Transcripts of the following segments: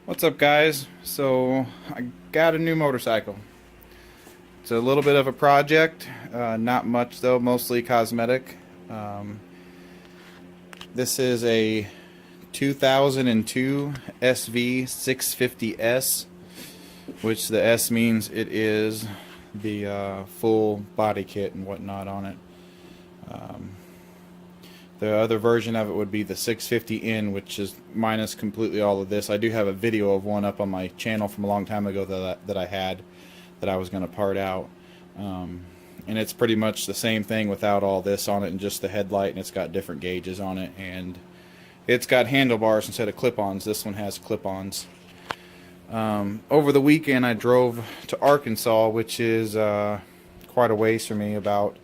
What's up, guys? So I got a new motorcycle. It's a little bit of a project, not much though, mostly cosmetic. Um, this is a 2002 Sv650s, which the S means it is the full body kit and whatnot on it. Um, The other version of it would be the 650N, which is minus completely all of this. I do have a video of one up on my channel from a long time ago that I had that I was going to part out. And it's pretty much the same thing without all this on it and just the headlight, and it's got different gauges on it, and it's got handlebars instead of clip-ons. This one has clip-ons. Over the weekend I drove to Arkansas, which is quite a ways for me, about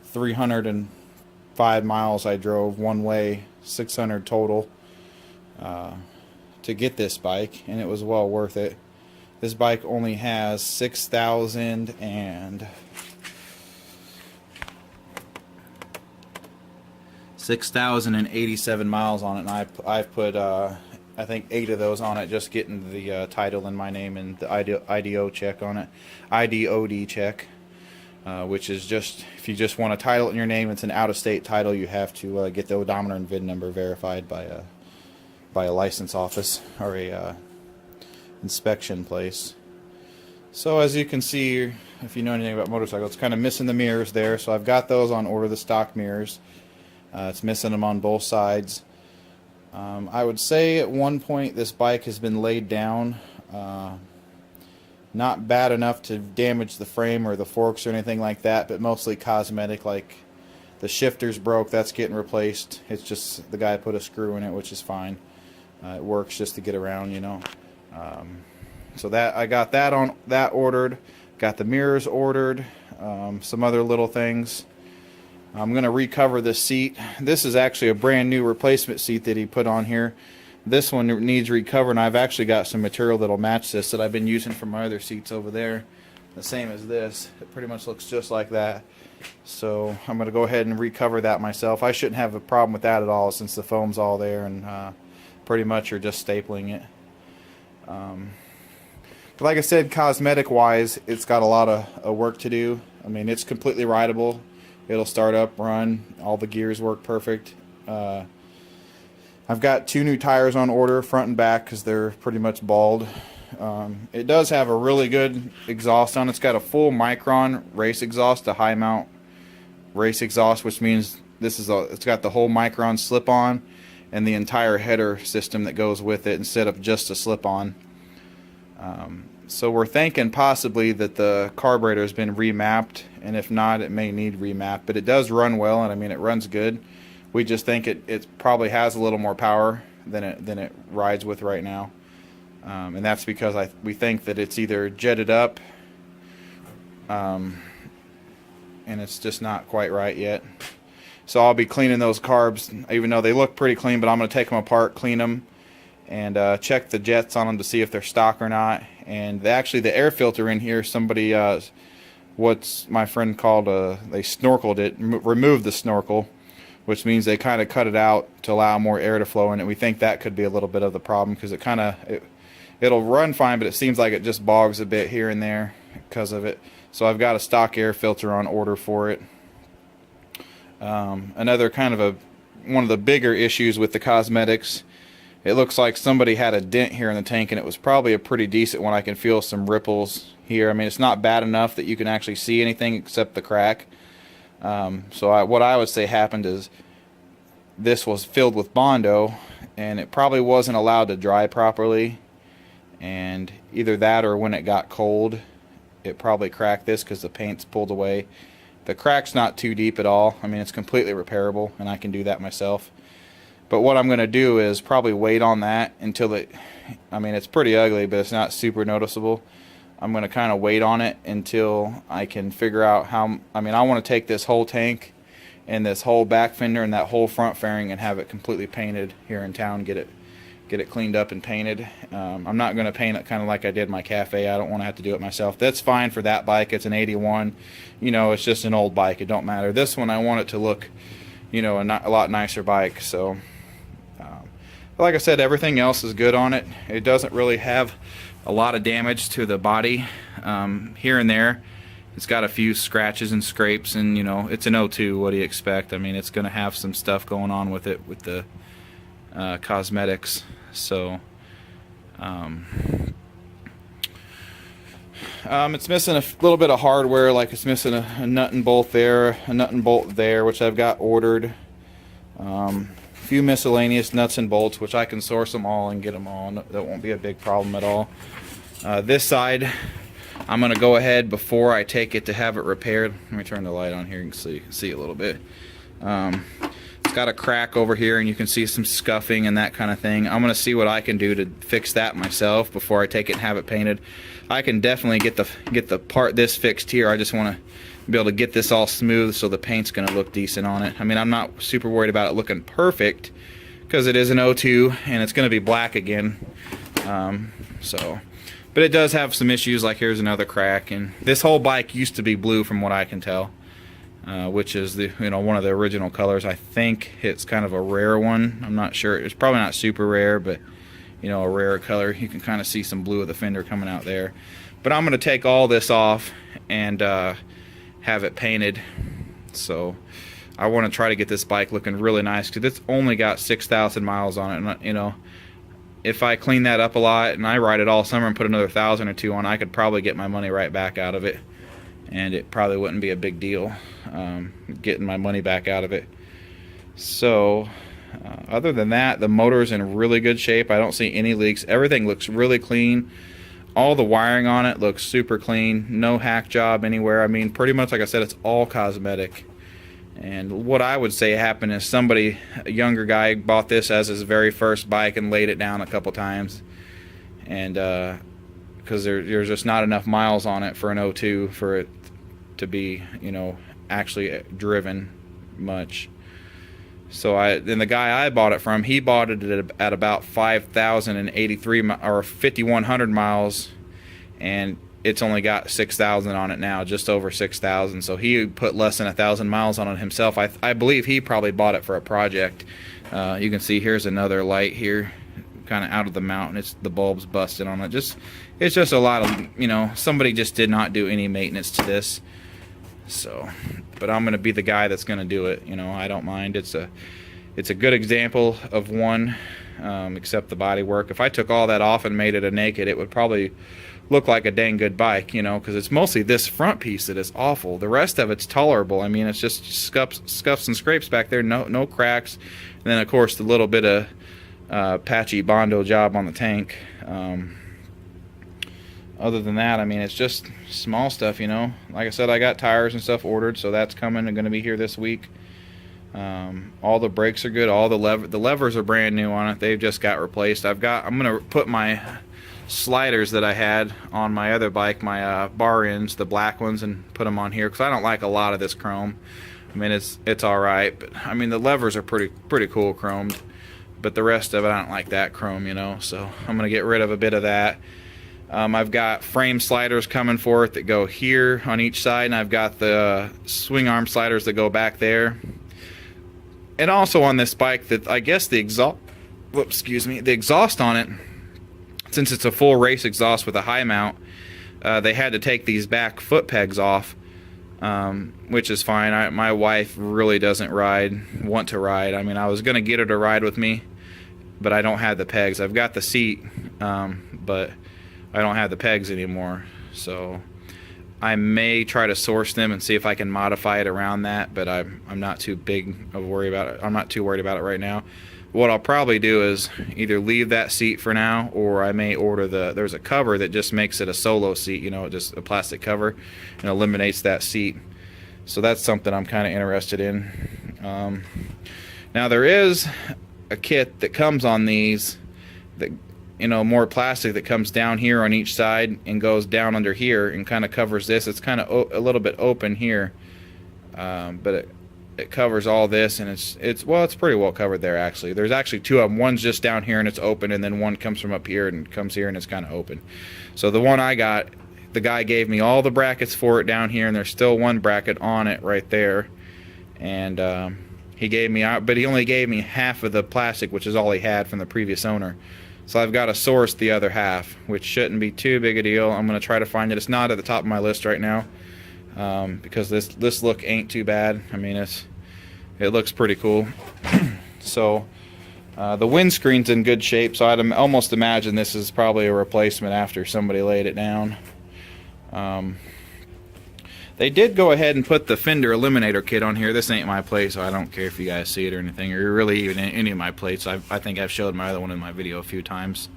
305 miles I drove one way, 600 total, to get this bike, and it was well worth it. This bike only has 6,087 miles on it, and I've put I think 8 of those on it, just getting the title in my name and the IDO check on it, IDOD check. Which is just, if you just want a title in your name, it's an out-of-state title. You have to get the odometer and VIN number verified by a license office or a inspection place. So as you can see, if you know anything about motorcycles, it's kind of missing the mirrors there. So I've got those on order, the stock mirrors. It's missing them on both sides. I would say at one point this bike has been laid down. Not bad enough to damage the frame or the forks or anything like that, but mostly cosmetic. Like the shifter's broke, that's getting replaced. It's just the guy put a screw in it, which is fine. It works just to get around, you know. So that I got that ordered. Got the mirrors ordered. Some other little things. I'm gonna recover this seat. This is actually a brand new replacement seat that he put on here. This one needs recovering. I've actually got some material that'll match this that I've been using for my other seats over there. The same as this. It pretty much looks just like that. So I'm going to go ahead and recover that myself. I shouldn't have a problem with that at all, since the foam's all there and pretty much you're just stapling it. But like I said, cosmetic wise, it's got a lot of work to do. I mean, it's completely rideable. It'll start up, run, all the gears work perfect. I've got 2 new tires on order, front and back, because they're pretty much bald. It does have a really good exhaust on it. It's got a full Micron race exhaust, a high mount race exhaust, which means it's got the whole Micron slip-on and the entire header system that goes with it instead of just a slip-on. So we're thinking possibly that the carburetor has been remapped, and if not, it may need remap. But it does run well, and I mean, it runs good. We just think it probably has a little more power than it rides with right now, and that's because we think that it's either jetted up, and it's just not quite right yet. So I'll be cleaning those carbs, even though they look pretty clean. But I'm going to take them apart, clean them, and check the jets on them to see if they're stock or not. And actually, the air filter in here, somebody, what's my friend called, they snorkeled it, removed the snorkel, which means they kind of cut it out to allow more air to flow in it. We think that could be a little bit of the problem, because it'll run fine, but it seems like it just bogs a bit here and there because of it. So I've got a stock air filter on order for it. Another kind of one of the bigger issues with the cosmetics, it looks like somebody had a dent here in the tank, and it was probably a pretty decent one. I can feel some ripples here. I mean, it's not bad enough that you can actually see anything except the crack. So what I would say happened is this was filled with Bondo, and it probably wasn't allowed to dry properly, and either that or when it got cold it probably cracked this because the paint's pulled away. The crack's not too deep at all. I mean, it's completely repairable, and I can do that myself. But what I'm going to do is probably wait on that until I mean, it's pretty ugly, but it's not super noticeable. I'm going to kind of wait on it until I can figure out how. I mean, I want to take this whole tank and this whole back fender and that whole front fairing and have it completely painted here in town, get it cleaned up and painted. I'm not going to paint it kind of like I did my Cafe. I don't want to have to do it myself. That's fine for that bike. It's an 81. You know, it's just an old bike. It don't matter. This one, I want it to look, you know, a lot nicer bike. So Like I said, everything else is good on it. It doesn't really have a lot of damage to the body. Here and there, it's got a few scratches and scrapes, and you know, it's an O2. What do you expect? I mean, it's going to have some stuff going on with it with the cosmetics. So it's missing a little bit of hardware, like it's missing a nut and bolt there, a nut and bolt there, which I've got ordered. A few miscellaneous nuts and bolts, which I can source them all and get them all. That won't be a big problem at all. This side, I'm going to go ahead before I take it to have it repaired. Let me turn the light on here. You can see a little bit. It's got a crack over here, and you can see some scuffing and that kind of thing. I'm going to see what I can do to fix that myself before I take it and have it painted. I can definitely get the part this fixed here. I just want to be able to get this all smooth so the paint's going to look decent on it. I mean, I'm not super worried about it looking perfect because it is an O2 and it's going to be black again. But it does have some issues, like here's another crack, and this whole bike used to be blue from what I can tell, which is one of the original colors. I think it's kind of a rare one. I'm not sure. It's probably not super rare, but a rare color. You can kind of see some blue of the fender coming out there. But I'm going to take all this off and have it painted. So I want to try to get this bike looking really nice, because it's only got 6,000 miles on it, and if I clean that up a lot and I ride it all summer and put another 1,000 or 2 on, I could probably get my money right back out of it, and it probably wouldn't be a big deal getting my money back out of it. So other than that, the motor's in really good shape. I don't see any leaks. Everything looks really clean. All the wiring on it looks super clean. No hack job anywhere. I mean, pretty much, like I said, it's all cosmetic. And what I would say happened is a younger guy, bought this as his very first bike and laid it down a couple times. And because there's just not enough miles on it for an O2 for it to be, actually driven much. So the guy I bought it from, he bought it at about 5,083 or 5,100 miles, and it's only got 6,000 on it now, just over 6,000. So he put less than 1,000 miles on it himself. I believe he probably bought it for a project. You can see here's another light here, kind of out of the mountain. The bulb's busted on it. It's just a lot of, somebody just did not do any maintenance to this. So, but I'm going to be the guy that's going to do it. I don't mind. It's a good example of one, except the body work. If I took all that off and made it a naked, it would probably look like a dang good bike, because it's mostly this front piece that is awful. The rest of it's tolerable. I mean, it's just scuffs and scrapes back there, no cracks, and then of course the little bit of patchy Bondo job on the tank. Other than that, I mean, it's just small stuff, Like I said, I got tires and stuff ordered, so that's coming and going to be here this week. All the brakes are good. All the levers are brand new on it. They've just got replaced. I'm going to put my sliders that I had on my other bike, my bar ends, the black ones, and put them on here, because I don't like a lot of this chrome. I mean, it's all right, but I mean, the levers are pretty cool chromed, but the rest of it, I don't like that chrome, So I'm going to get rid of a bit of that. I've got frame sliders coming for it that go here on each side, and I've got the swing arm sliders that go back there. And also on this bike, that I guess the exhaust on it, since it's a full race exhaust with a high mount, they had to take these back foot pegs off, which is fine. My wife really doesn't want to ride. I mean, I was going to get her to ride with me, but I don't have the pegs. I've got the seat, but I don't have the pegs anymore. So I may try to source them and see if I can modify it around that, but I'm not too worried about it. I'm not too worried about it right now. What I'll probably do is either leave that seat for now, or I may order there's a cover that just makes it a solo seat, just a plastic cover, and eliminates that seat. So that's something I'm kind of interested in. Now there is a kit that comes on these that, more plastic, that comes down here on each side and goes down under here and kind of covers this. It's kind of a little bit open here, but it covers all this, and it's pretty well covered there, actually. There's actually two of them. One's just down here and it's open, and then one comes from up here and comes here and it's kind of open. So the one I got, the guy gave me all the brackets for it down here, and there's still one bracket on it right there. And he gave me, but he only gave me half of the plastic, which is all he had from the previous owner. So I've got to source the other half, which shouldn't be too big a deal. I'm going to try to find it. It's not at the top of my list right now, because this look ain't too bad. I mean, it looks pretty cool. So the windscreen's in good shape, so I'd almost imagine this is probably a replacement after somebody laid it down. They did go ahead and put the fender eliminator kit on here. This ain't my plate, so I don't care if you guys see it or anything, or really even any of my plates. I think I've showed my other one in my video a few times.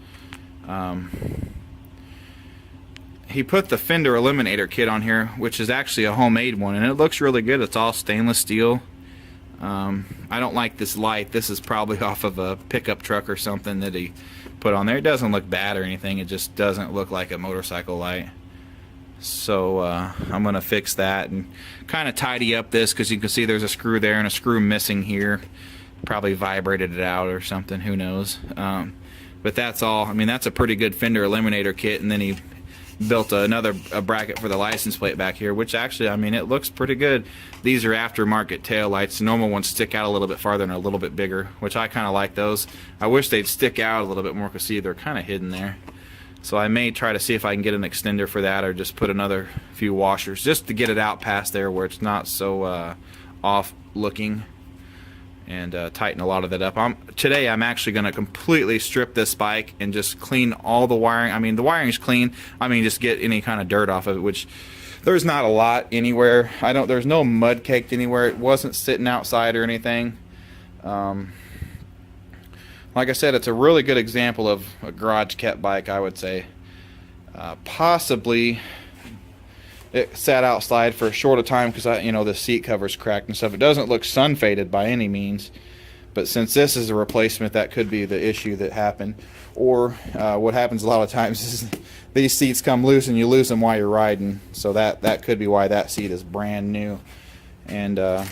He put the fender eliminator kit on here, which is actually a homemade one, and it looks really good. It's all stainless steel. I don't like this light. This is probably off of a pickup truck or something that he put on there. It doesn't look bad or anything. It just doesn't look like a motorcycle light. So I'm going to fix that and kind of tidy up this, because you can see there's a screw there and a screw missing here. Probably vibrated it out or something, who knows. But that's all. I mean, that's a pretty good fender eliminator kit, and then he built a bracket for the license plate back here, which actually, I mean, it looks pretty good. These are aftermarket tail lights. The normal ones stick out a little bit farther and are a little bit bigger, which I kind of like those. I wish they'd stick out a little bit more, because see, they're kind of hidden there. So I may try to see if I can get an extender for that, or just put another few washers just to get it out past there where it's not so off looking, and tighten a lot of that up. Today I'm actually going to completely strip this bike and just clean all the wiring. I mean, the wiring's clean. I mean, just get any kind of dirt off of it, which there's not a lot anywhere. There's no mud caked anywhere. It wasn't sitting outside or anything. Like I said, it's a really good example of a garage kept bike, I would say. Possibly it sat outside for a shorter time because the seat cover's cracked and stuff. It doesn't look sun faded by any means, but since this is a replacement, that could be the issue that happened. Or what happens a lot of times is these seats come loose and you lose them while you're riding, so that could be why that seat is brand new. And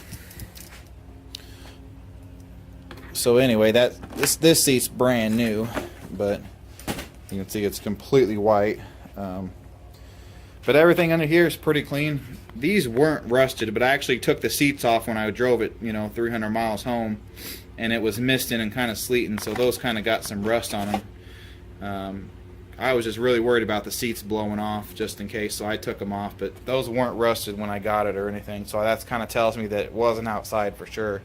so anyway, this seat's brand new, but you can see it's completely white. But everything under here is pretty clean. These weren't rusted, but I actually took the seats off when I drove it, 300 miles home, and it was misting and kind of sleeting, so those kind of got some rust on them. I was just really worried about the seats blowing off just in case, so I took them off, but those weren't rusted when I got it or anything, so that kind of tells me that it wasn't outside for sure,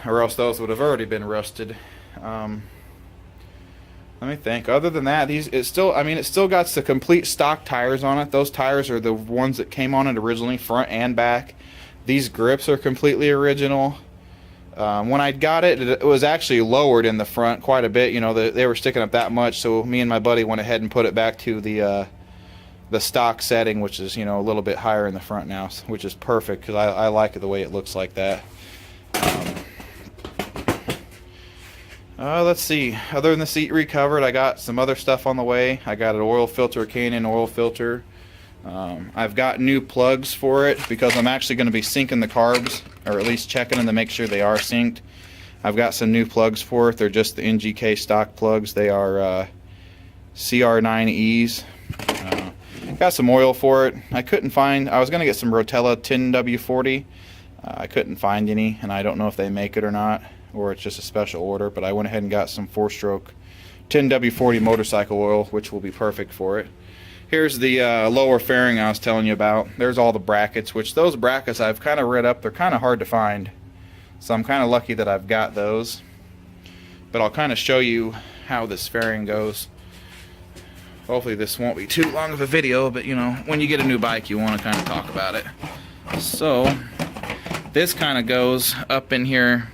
or else those would have already been rusted. Let me think. Other than that, it still got the complete stock tires on it. Those tires are the ones that came on it originally, front and back. These grips are completely original. When I got it, it was actually lowered in the front quite a bit. They were sticking up that much, so me and my buddy went ahead and put it back to the stock setting, which is a little bit higher in the front now, which is perfect because I like it the way it looks like that. Let's see. Other than the seat recovered, I got some other stuff on the way. I got an oil filter, a K&N oil filter. I've got new plugs for it because I'm actually going to be syncing the carbs, or at least checking them to make sure they are synced. I've got some new plugs for it. They're just the NGK stock plugs. They are CR9Es. Got some oil for it. I was going to get some Rotella 10W40. I couldn't find any, and I don't know if they make it or not, or it's just a special order, but I went ahead and got some 4-stroke 10W40 motorcycle oil, which will be perfect for it. Here's the lower fairing I was telling you about. There's all the brackets, which those brackets I've kind of read up. They're kind of hard to find, so I'm kind of lucky that I've got those. But I'll kind of show you how this fairing goes. Hopefully this won't be too long of a video, but when you get a new bike, you want to kind of talk about it. So this kind of goes up in here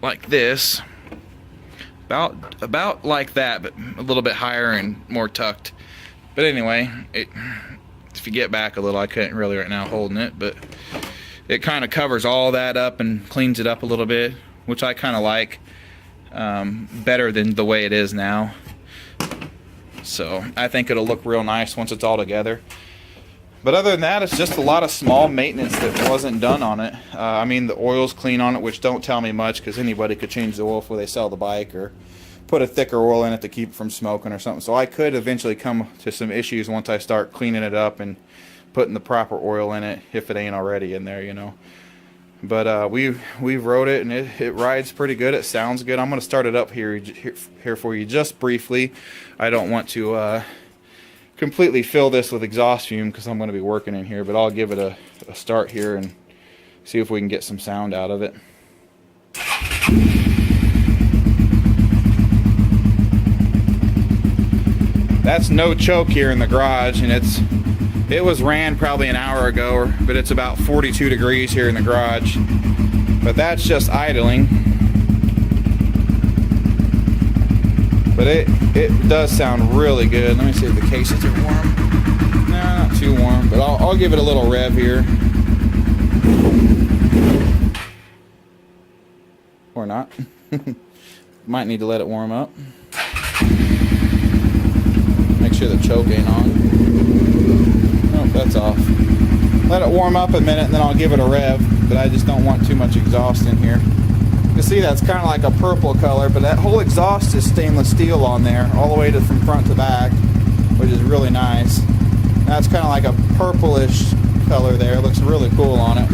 like this, about like that, but a little bit higher and more tucked. But anyway, if you get back a little, I couldn't really right now holding it, but it kind of covers all that up and cleans it up a little bit, which I kind of like better than the way it is now. So I think it'll look real nice once it's all together. But other than that, it's just a lot of small maintenance that wasn't done on it. The oil's clean on it, which don't tell me much because anybody could change the oil before they sell the bike, or put a thicker oil in it to keep it from smoking or something. So I could eventually come to some issues once I start cleaning it up and putting the proper oil in it, if it ain't already in there, But we've rode it, and it rides pretty good. It sounds good. I'm going to start it up here for you just briefly. I don't want to completely fill this with exhaust fume because I'm going to be working in here, but I'll give it a start here and see if we can get some sound out of it. That's no choke here in the garage, and it was ran probably an hour ago, but it's about 42 degrees here in the garage. But that's just idling. But it does sound really good. Let me see if the cases are warm. No, not too warm, but I'll give it a little rev here. Or not. Might need to let it warm up. Make sure the choke ain't on. Oh, that's off. Let it warm up a minute and then I'll give it a rev, but I just don't want too much exhaust in here. You can see that's kind of like a purple color, but that whole exhaust is stainless steel on there, all the way from front to back, which is really nice. That's kind of like a purplish color there. It looks really cool on it.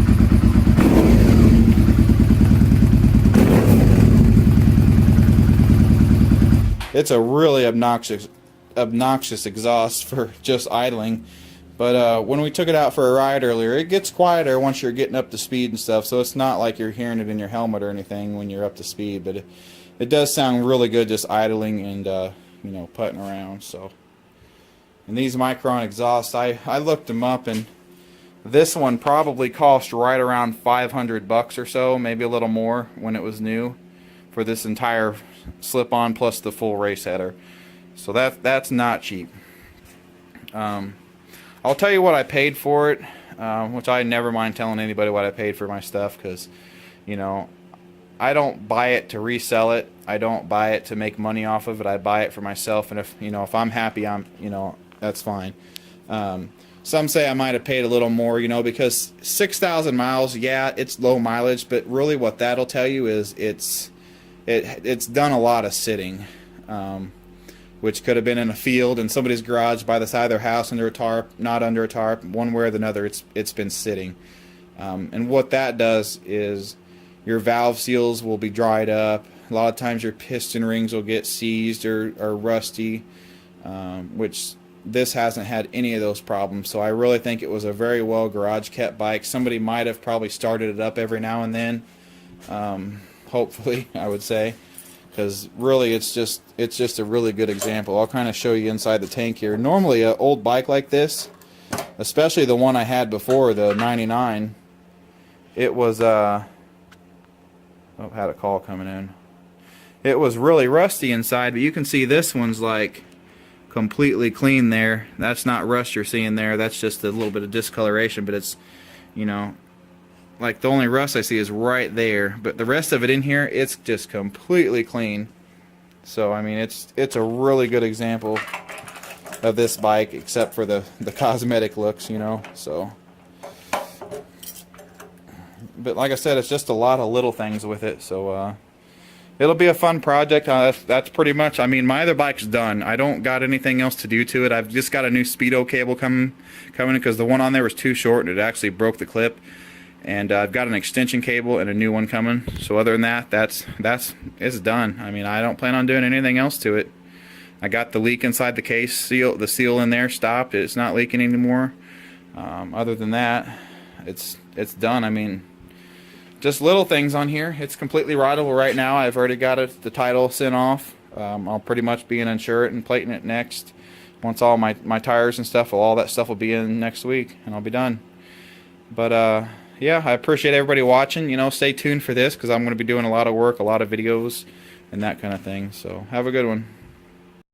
It's a really obnoxious exhaust for just idling. But when we took it out for a ride earlier, it gets quieter once you're getting up to speed and stuff, so it's not like you're hearing it in your helmet or anything when you're up to speed, but it does sound really good just idling and you know, putting around. So, and these Micron exhausts, I looked them up, and this one probably cost right around $500 or so, maybe a little more when it was new, for this entire slip-on plus the full race header. So that's not cheap. I'll tell you what I paid for it, which I never mind telling anybody what I paid for my stuff, because, you know, I don't buy it to resell it. I don't buy it to make money off of it. I buy it for myself, and if I'm happy, that's fine. Some say I might have paid a little more, because 6,000 miles, yeah, it's low mileage, but really what that'll tell you is it's done a lot of sitting. Which could have been in a field in somebody's garage by the side of their house under a tarp, not under a tarp, one way or the other, it's been sitting. And what that does is your valve seals will be dried up. A lot of times your piston rings will get seized or rusty, which this hasn't had any of those problems. So I really think it was a very well garage kept bike. Somebody might have probably started it up every now and then, hopefully, I would say. Because really it's just a really good example. I'll kind of show you inside the tank here. Normally an old bike like this, especially the one I had before, the 99, it was had a call coming in. It was really rusty inside, but you can see this one's like completely clean there. That's not rust you're seeing there. That's just a little bit of discoloration, but it's, like the only rust I see is right there, but the rest of it in here, it's just completely clean. So I mean, it's a really good example of this bike, except for the cosmetic looks, so. But like I said, it's just a lot of little things with it, so it'll be a fun project. That's pretty much, I mean, my other bike's done. I don't got anything else to do to it. I've just got a new speedo cable coming because the one on there was too short and it actually broke the clip. And I've got an extension cable and a new one coming. So other than that, it's done. I mean, I don't plan on doing anything else to it. I got the leak inside the case seal, the seal in there stopped. It's not leaking anymore. Other than that, it's done. I mean, just little things on here. It's completely rideable right now. I've already got the title sent off. I'll pretty much be in insure it and plating it next. Once all my tires and stuff, all that stuff will be in next week, and I'll be done. But yeah, I appreciate everybody watching. Stay tuned for this because I'm going to be doing a lot of work, a lot of videos, and that kind of thing. So have a good one.